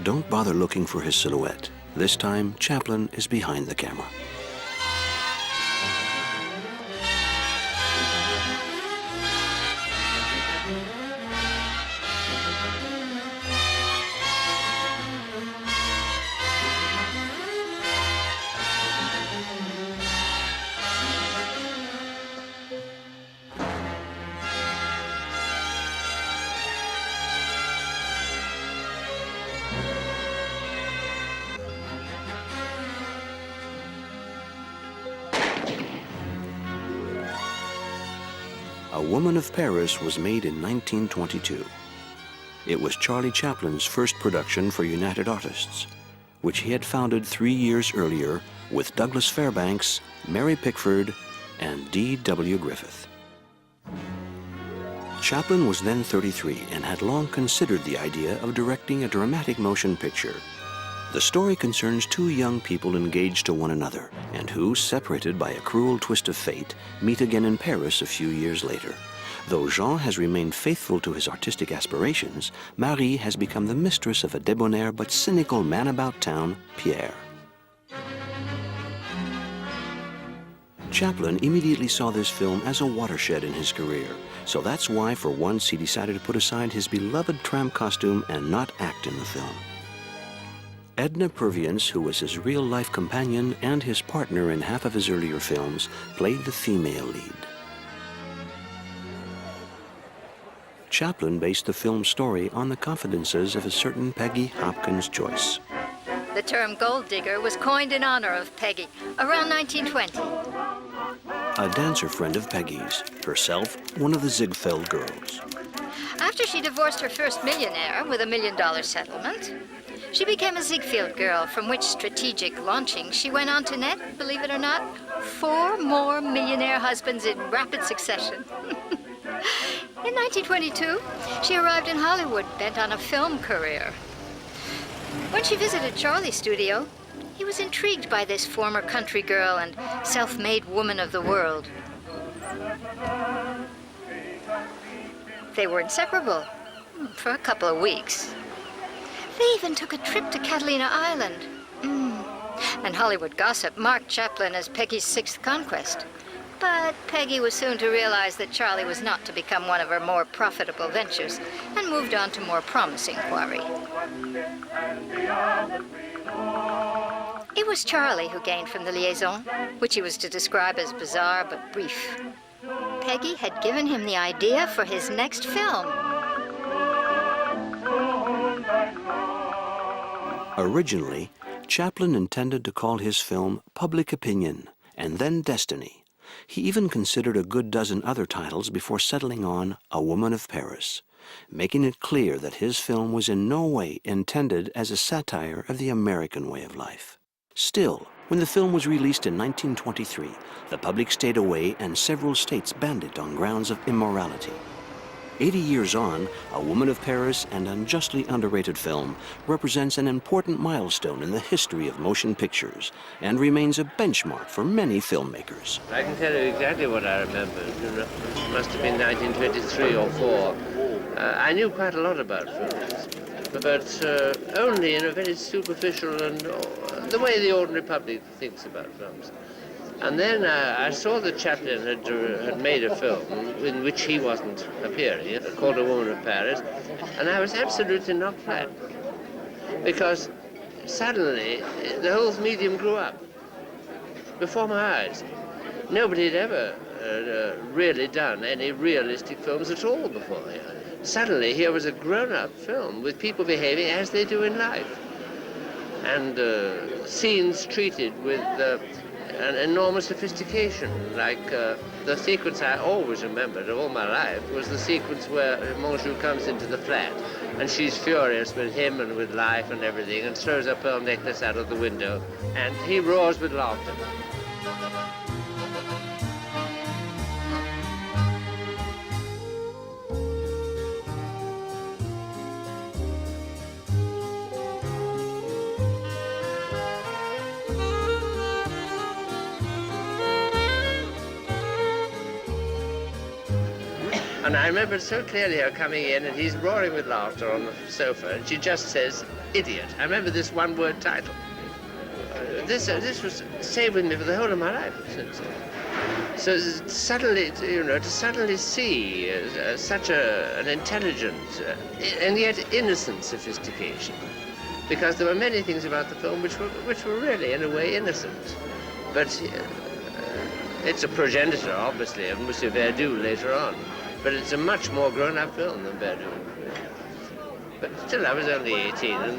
don't bother looking for his silhouette. This time, Chaplin is behind the camera. A Woman of Paris was made in 1922. It was Charlie Chaplin's first production for United Artists, which he had founded 3 years earlier with Douglas Fairbanks, Mary Pickford, and D.W. Griffith. Chaplin was then 33 and had long considered the idea of directing a dramatic motion picture. The story concerns two young people engaged to one another and who, separated by a cruel twist of fate, meet again in Paris a few years later. Though Jean has remained faithful to his artistic aspirations, Marie has become the mistress of a debonair but cynical man about town, Pierre. Chaplin immediately saw this film as a watershed in his career, so that's why for once he decided to put aside his beloved tramp costume and not act in the film. Edna Purviance, who was his real-life companion and his partner in half of his earlier films, played the female lead. Chaplin based the film's story on the confidences of a certain Peggy Hopkins Joyce. The term gold digger was coined in honor of Peggy around 1920. A dancer friend of Peggy's, herself one of the Ziegfeld girls. After she divorced her first millionaire with $1 million settlement, she became a Ziegfeld girl, from which strategic launching she went on to net, believe it or not, 4 more millionaire husbands in rapid succession. In 1922, she arrived in Hollywood bent on a film career. When she visited Charlie's studio, he was intrigued by this former country girl and self-made woman of the world. They were inseparable for a couple of weeks. They even took a trip to Catalina Island. And Hollywood gossip marked Chaplin as Peggy's 6th conquest. But Peggy was soon to realize that Charlie was not to become one of her more profitable ventures and moved on to more promising quarry. It was Charlie who gained from the liaison, which he was to describe as bizarre but brief. Peggy had given him the idea for his next film. Originally, Chaplin intended to call his film Public Opinion and then Destiny. He even considered a good dozen other titles before settling on A Woman of Paris, making it clear that his film was in no way intended as a satire of the American way of life. Still, when the film was released in 1923, the public stayed away and several states banned it on grounds of immorality. 80 years on, A Woman of Paris, an unjustly underrated film, represents an important milestone in the history of motion pictures and remains a benchmark for many filmmakers. I can tell you exactly what I remember. It must have been 1923 or 4. I knew quite a lot about films, but only in a very superficial and the way the ordinary public thinks about films. And then I saw that Chaplin had made a film in which he wasn't appearing, called A Woman of Paris, and I was absolutely knocked flat. Because suddenly the whole medium grew up before my eyes. Nobody had ever really done any realistic films at all before. Suddenly here was a grown-up film with people behaving as they do in life. And scenes treated with an enormous sophistication, like the sequence I always remembered of all my life was the sequence where Monjou comes into the flat and she's furious with him and with life and everything and throws her pearl necklace out of the window and he roars with laughter. And I remember so clearly her coming in, and he's roaring with laughter on the sofa, and she just says, "Idiot." I remember this one-word title. This was stayed with me for the whole of my life. So suddenly, to suddenly see such an intelligent and yet innocent sophistication, because there were many things about the film which were really, in a way, innocent. But it's a progenitor, obviously, of Monsieur Verdoux later on. But it's a much more grown-up film than Verdoux. But still, I was only 18, and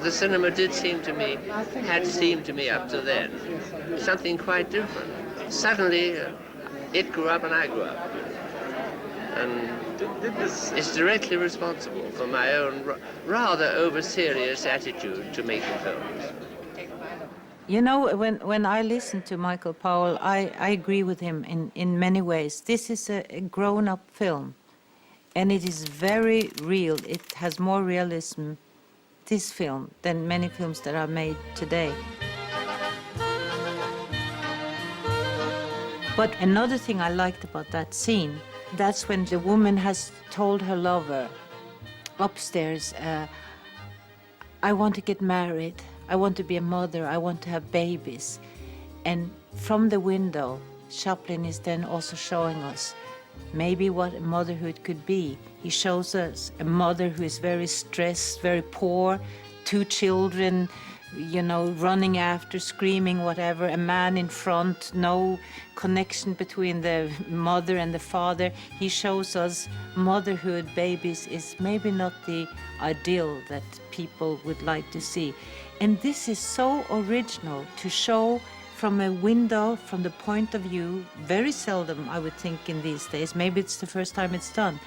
the cinema had seemed to me up to then something quite different. Suddenly, it grew up and I grew up. And it's directly responsible for my own rather over-serious attitude to making films. You know, when I listen to Michael Powell, I agree with him in many ways. This is a grown-up film, and it is very real. It has more realism, this film, than many films that are made today. But another thing I liked about that scene, that's when the woman has told her lover upstairs, I want to get married. I want to be a mother, I want to have babies. And from the window, Chaplin is then also showing us maybe what motherhood could be. He shows us a mother who is very stressed, very poor, 2 children, running after, screaming, whatever, a man in front, no connection between the mother and the father. He shows us motherhood, babies, is maybe not the ideal that people would like to see. And this is so original to show from a window, from the point of view, very seldom, I would think, in these days, maybe it's the first time it's done,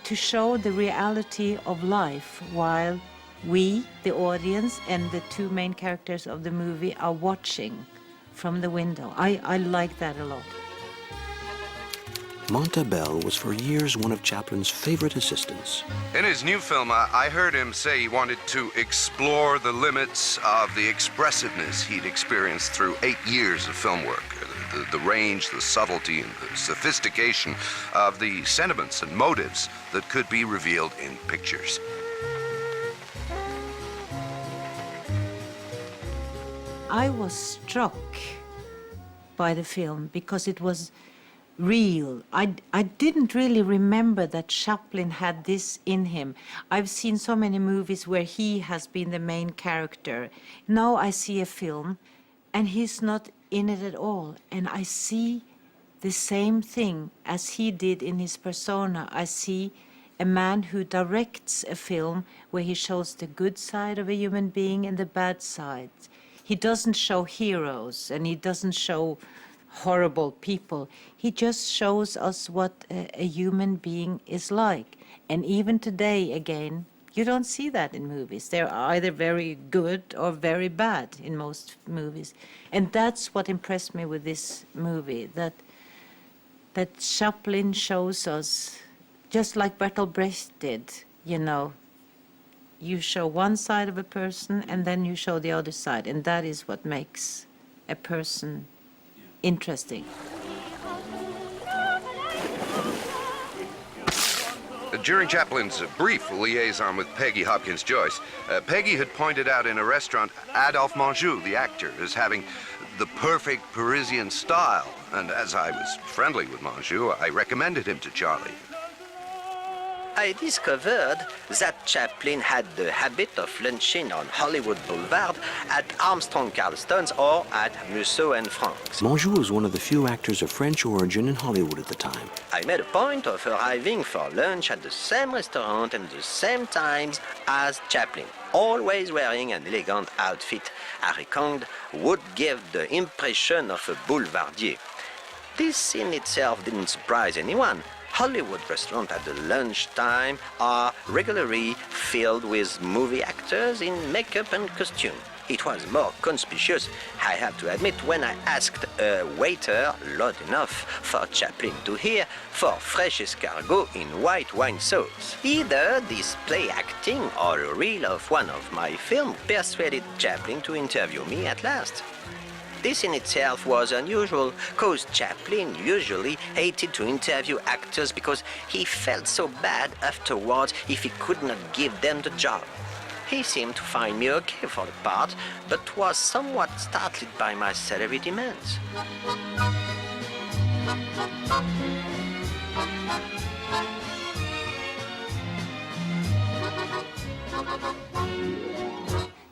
to show the reality of life while we, the audience, and the 2 main characters of the movie are watching from the window. I like that a lot. Montabelle was for years one of Chaplin's favorite assistants. In his new film, I heard him say he wanted to explore the limits of the expressiveness he'd experienced through 8 years of film work. The range, the subtlety, and the sophistication of the sentiments and motives that could be revealed in pictures. I was struck by the film because it was real. I didn't really remember that Chaplin had this in him. I've seen so many movies where he has been the main character. Now I see a film and he's not in it at all. And I see the same thing as he did in his persona. I see a man who directs a film where he shows the good side of a human being and the bad side. He doesn't show heroes and he doesn't show horrible people. He just shows us what a human being is like. And even today, again, you don't see that in movies. They're either very good or very bad in most movies. And that's what impressed me with this movie, that Chaplin shows us, just like Bertolt Brecht did, you show one side of a person and then you show the other side. And that is what makes a person interesting. During Chaplin's brief liaison with Peggy Hopkins-Joyce, Peggy had pointed out in a restaurant Adolphe Menjou, the actor, as having the perfect Parisian style. And as I was friendly with Menjou, I recommended him to Charlie. I discovered that Chaplin had the habit of lunching on Hollywood Boulevard at Armstrong Carlston's or at Musso and Frank's. Menjou was one of the few actors of French origin in Hollywood at the time. I made a point of arriving for lunch at the same restaurant and the same times as Chaplin, always wearing an elegant outfit I reckoned would give the impression of a boulevardier. This in itself didn't surprise anyone. Hollywood restaurants at the lunchtime are regularly filled with movie actors in makeup and costume. It was more conspicuous, I have to admit, when I asked a waiter loud enough for Chaplin to hear for fresh escargot in white wine sauce. Either this play acting or a reel of one of my films persuaded Chaplin to interview me at last. This in itself was unusual, cause Chaplin usually hated to interview actors because he felt so bad afterwards if he could not give them the job. He seemed to find me okay for the part, but was somewhat startled by my salary demands.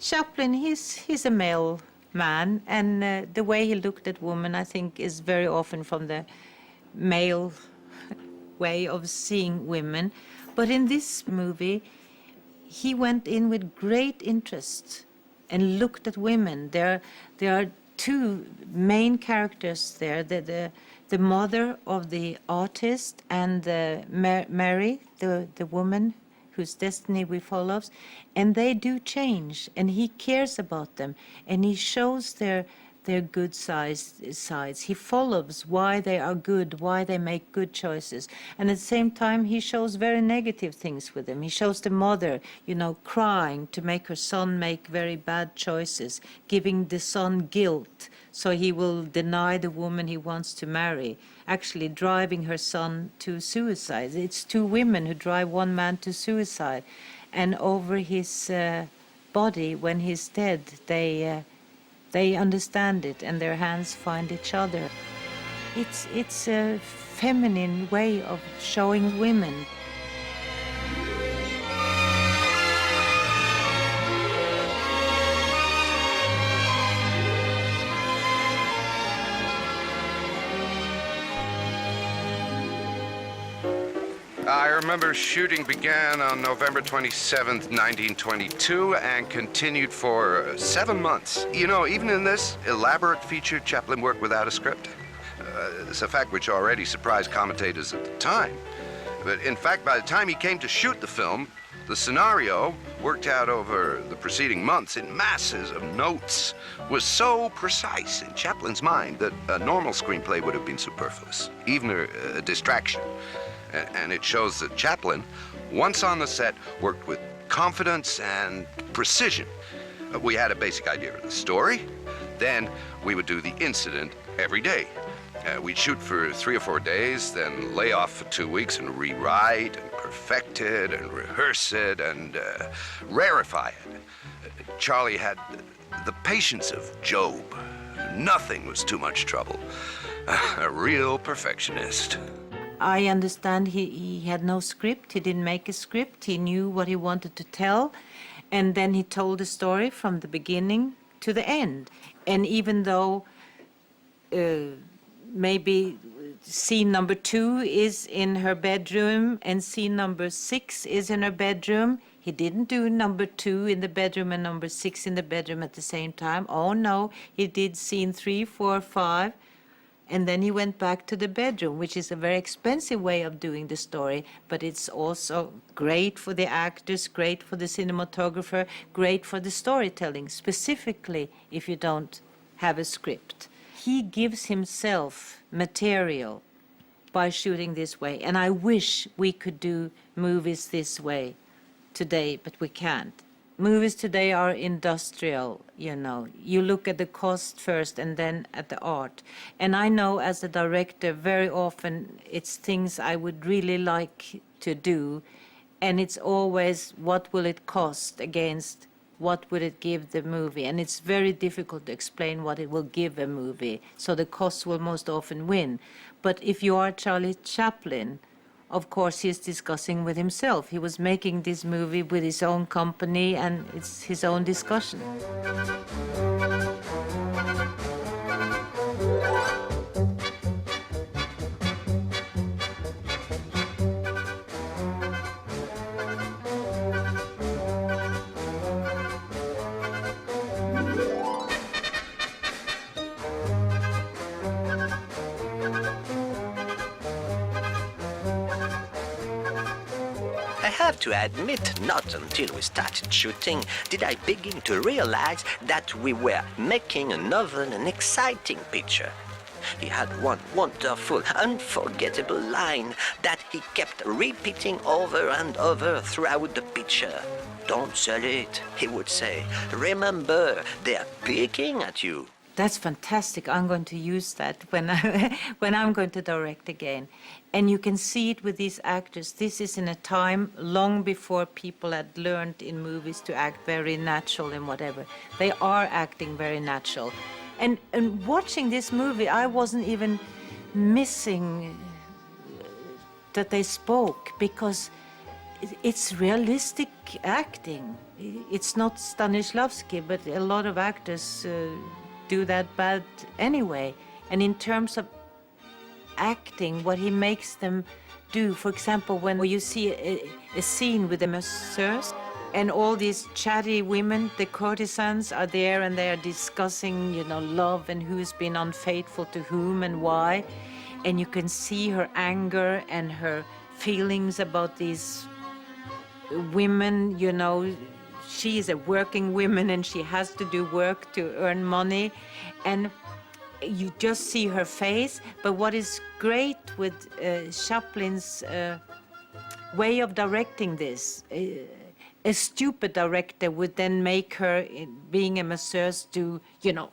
Chaplin, he's a male man, and the way he looked at women, I think, is very often from the male way of seeing women. But in this movie, he went in with great interest and looked at women. There are two main characters there, the mother of the artist and Mary, the woman whose destiny we follow, and they do change, and he cares about them, and he shows their good sides. He follows why they are good, why they make good choices, and at the same time he shows very negative things with them. He shows the mother, crying to make her son make very bad choices, giving the son guilt so he will deny the woman he wants to marry, actually driving her son to suicide. It's two women who drive one man to suicide, and over his body, when he's dead, they understand it, and their hands find each other. It's a feminine way of showing women. I remember shooting began on November 27th, 1922, and continued for 7 months. Even in this elaborate feature, Chaplin worked without a script. It's a fact which already surprised commentators at the time. But in fact, by the time he came to shoot the film, the scenario, worked out over the preceding months in masses of notes, was so precise in Chaplin's mind that a normal screenplay would have been superfluous, even a distraction. And it shows that Chaplin, once on the set, worked with confidence and precision. We had a basic idea of the story. Then we would do the incident every day. We'd shoot for 3 or 4 days, then lay off for 2 weeks and rewrite and perfect it and rehearse it and rarefy it. Charlie had the patience of Job. Nothing was too much trouble. A real perfectionist. I understand he had no script. He didn't make a script. He knew what he wanted to tell, and then he told the story from the beginning to the end. And even though maybe scene number 2 is in her bedroom and scene number 6 is in her bedroom, he didn't do number 2 in the bedroom and number 6 in the bedroom at the same time. Oh no, he did scene 3, 4, 5. And then he went back to the bedroom, which is a very expensive way of doing the story, but it's also great for the actors, great for the cinematographer, great for the storytelling, specifically if you don't have a script. He gives himself material by shooting this way, and I wish we could do movies this way today, but we can't. Movies today are industrial, You look at the cost first and then at the art. And I know as a director, very often it's things I would really like to do. And it's always what will it cost against what would it give the movie. And it's very difficult to explain what it will give a movie. So the cost will most often win. But if you are Charlie Chaplin, of course, he's discussing with himself. He was making this movie with his own company, and it's his own discussion. I have to admit, not until we started shooting did I begin to realize that we were making a novel and exciting picture. He had one wonderful, unforgettable line that he kept repeating over and over throughout the picture. "Don't sell it," he would say. "Remember, they're picking at you." That's fantastic. I'm going to use that when when I'm going to direct again. And you can see it with these actors. This is in a time long before people had learned in movies to act very natural and whatever. They are acting very natural. And watching this movie, I wasn't even missing that they spoke, because it's realistic acting. It's not Stanislavski, but a lot of actors do that bad anyway. And in terms of acting, what he makes them do, for example, when you see a scene with the masseurs and all these chatty women, the courtesans are there and they are discussing, you know, love and who's been unfaithful to whom and why. And you can see her anger and her feelings about these women, you know. She is a working woman and she has to do work to earn money. And you just see her face. But what is great with Chaplin's way of directing this, a stupid director would then make her, being a masseuse, do, you know,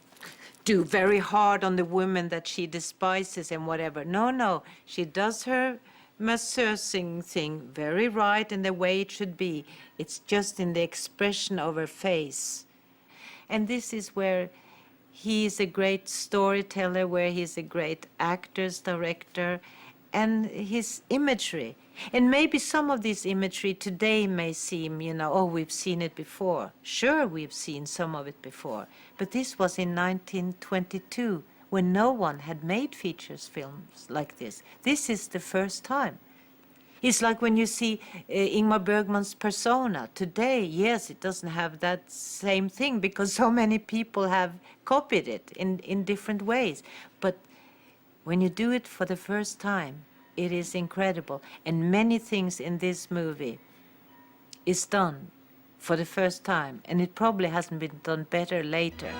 do very hard on the woman that she despises and whatever. No, she does her masseusing thing very right in the way it should be. It's just in the expression of her face. And this is where he is a great storyteller, where he's a great actor's director, and his imagery. And maybe some of this imagery today may seem, you know, oh, we've seen it before. Sure, we've seen some of it before. But this was in 1922, when no one had made features films like this. This is the first time. It's like when you see Ingmar Bergman's Persona today. Yes, it doesn't have that same thing because so many people have copied it in different ways. But when you do it for the first time, it is incredible. And many things in this movie is done for the first time, and it probably hasn't been done better later.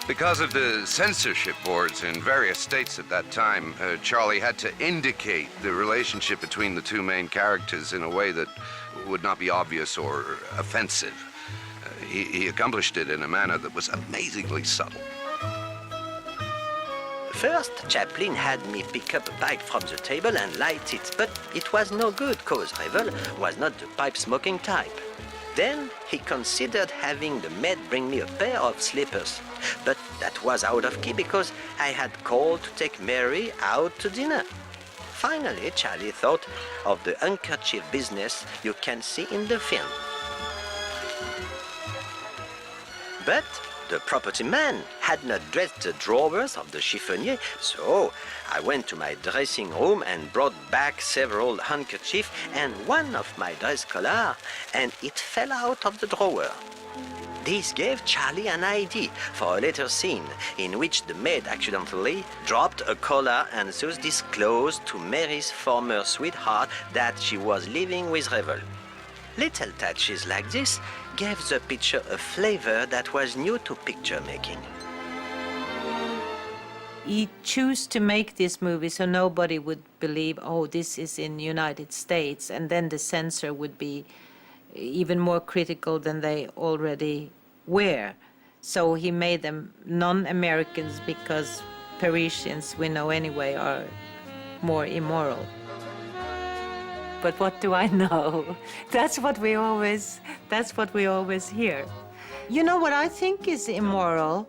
Because of the censorship boards in various states at that time, Charlie had to indicate the relationship between the two main characters in a way that would not be obvious or offensive. He accomplished it in a manner that was amazingly subtle. First, Chaplin had me pick up a pipe from the table and light it, but it was no good, cause Revel was not the pipe-smoking type. Then he considered having the maid bring me a pair of slippers, but that was out of key because I had called to take Mary out to dinner. Finally, Charlie thought of the handkerchief business you can see in the film. But the property man had not dressed the drawers of the chiffonier, so I went to my dressing room and brought back several handkerchiefs and one of my dress collar, and it fell out of the drawer. This gave Charlie an idea for a later scene in which the maid accidentally dropped a collar and thus disclosed to Mary's former sweetheart that she was living with Revel. Little touches like this gave the picture a flavor that was new to picture making. He chose to make this movie so nobody would believe, oh, this is in the United States, and then the censor would be even more critical than they already were. So he made them non-Americans because Parisians, we know anyway, are more immoral. But what do I know? That's what we always hear. You know what I think is immoral?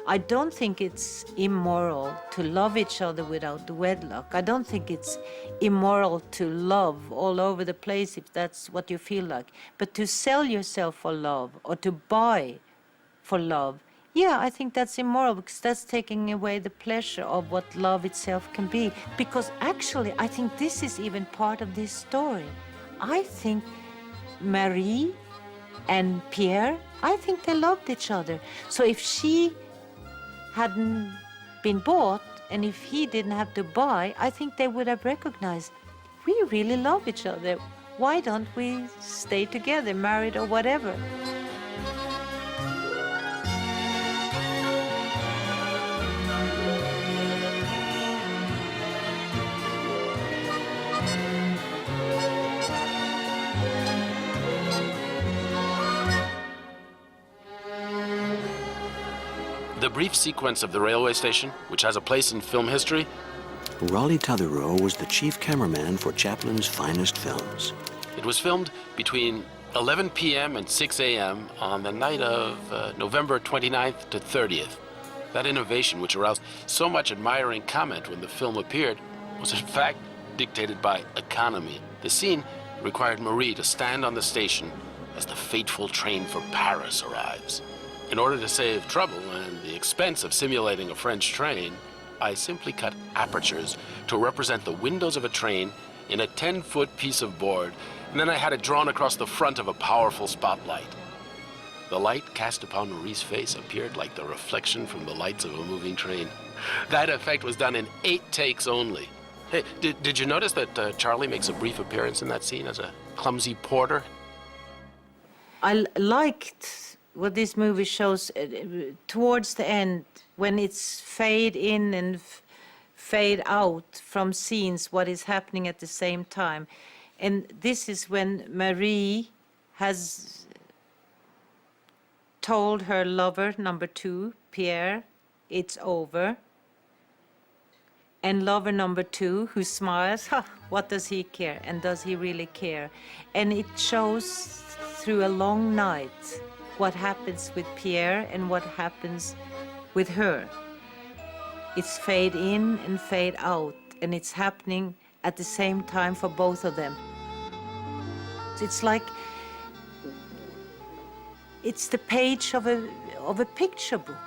I don't think it's immoral to love each other without wedlock. I don't think it's immoral to love all over the place if that's what you feel like. But to sell yourself for love or to buy for love, yeah, I think that's immoral because that's taking away the pleasure of what love itself can be. Because actually, I think this is even part of this story. I think Marie and Pierre, I think they loved each other. So if she hadn't been bought and if he didn't have to buy, I think they would have recognized, we really love each other. Why don't we stay together, married or whatever? The brief sequence of the railway station, which has a place in film history. Raleigh Tutherrow was the chief cameraman for Chaplin's finest films. It was filmed between 11 p.m. and 6 a.m. on the night of November 29th to 30th. That innovation, which aroused so much admiring comment when the film appeared, was in fact dictated by economy. The scene required Marie to stand on the station as the fateful train for Paris arrives. In order to save trouble and the expense of simulating a French train, I simply cut apertures to represent the windows of a train in a 10-foot piece of board, and then I had it drawn across the front of a powerful spotlight. The light cast upon Marie's face appeared like the reflection from the lights of a moving train. That effect was done in 8 takes only. Hey, did you notice that Charlie makes a brief appearance in that scene as a clumsy porter? I liked what this movie shows towards the end, when it's fade in and fade out from scenes, what is happening at the same time. And this is when Marie has told her lover, number 2, Pierre, it's over. And lover number 2, who smiles, what does he care? And does he really care? And it shows through a long night what happens with Pierre and what happens with her. It's fade in and fade out, and it's happening at the same time for both of them. It's like it's the page of a picture book.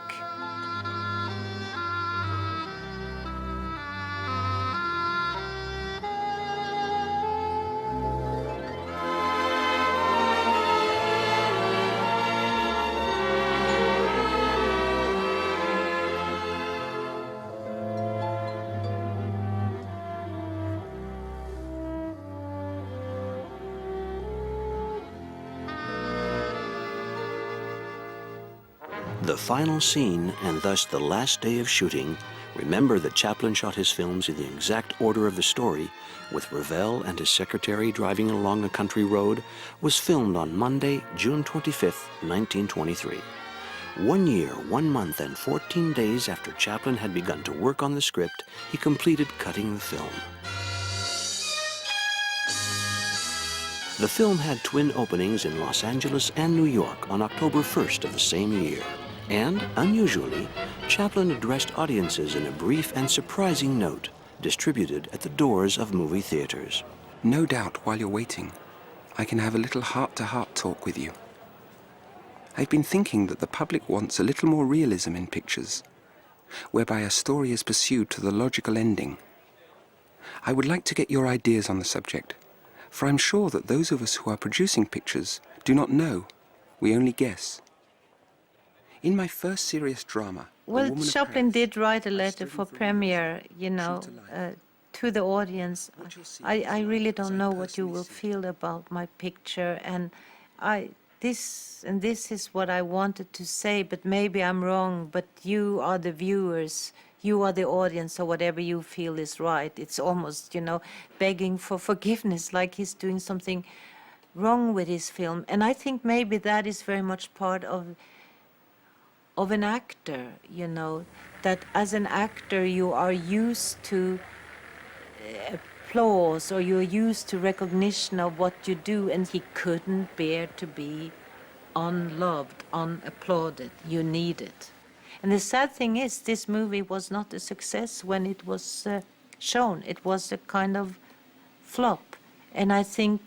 The final scene, and thus the last day of shooting, remember that Chaplin shot his films in the exact order of the story, with Ravel and his secretary driving along a country road, was filmed on Monday, June 25th, 1923. 1 year, 1 month, and 14 days after Chaplin had begun to work on the script, he completed cutting the film. The film had twin openings in Los Angeles and New York on October 1st of the same year. And, unusually, Chaplin addressed audiences in a brief and surprising note, distributed at the doors of movie theaters. No doubt, while you're waiting, I can have a little heart-to-heart talk with you. I've been thinking that the public wants a little more realism in pictures, whereby a story is pursued to the logical ending. I would like to get your ideas on the subject, for I'm sure that those of us who are producing pictures do not know, we only guess. In my first serious drama, Well, Chaplin did write a letter for premiere, you know, to the audience. I really don't know what you will feel about my picture, and this is what I wanted to say, but maybe I'm wrong. But you are the viewers, you are the audience, so whatever you feel is right. It's almost, you know, begging for forgiveness, like he's doing something wrong with his film. And I think maybe that is very much part of an actor, you know, that as an actor you are used to applause, or you're used to recognition of what you do, and he couldn't bear to be unloved, unapplauded. You need it. And the sad thing is, this movie was not a success when it was shown. It was a kind of flop. And I think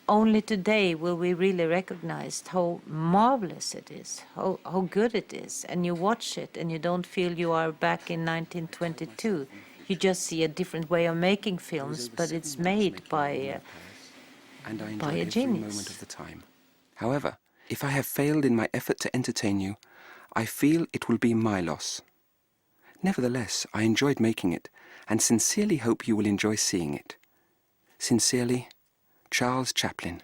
only today will we really recognize how marvelous it is, how good it is. And you watch it and you don't feel you are back in 1922. You just see a different way of making films, but it's made by a genius. Moment of the time. However, if I have failed in my effort to entertain you, I feel it will be my loss. Nevertheless, I enjoyed making it, and sincerely hope you will enjoy seeing it. Sincerely, Charles Chaplin.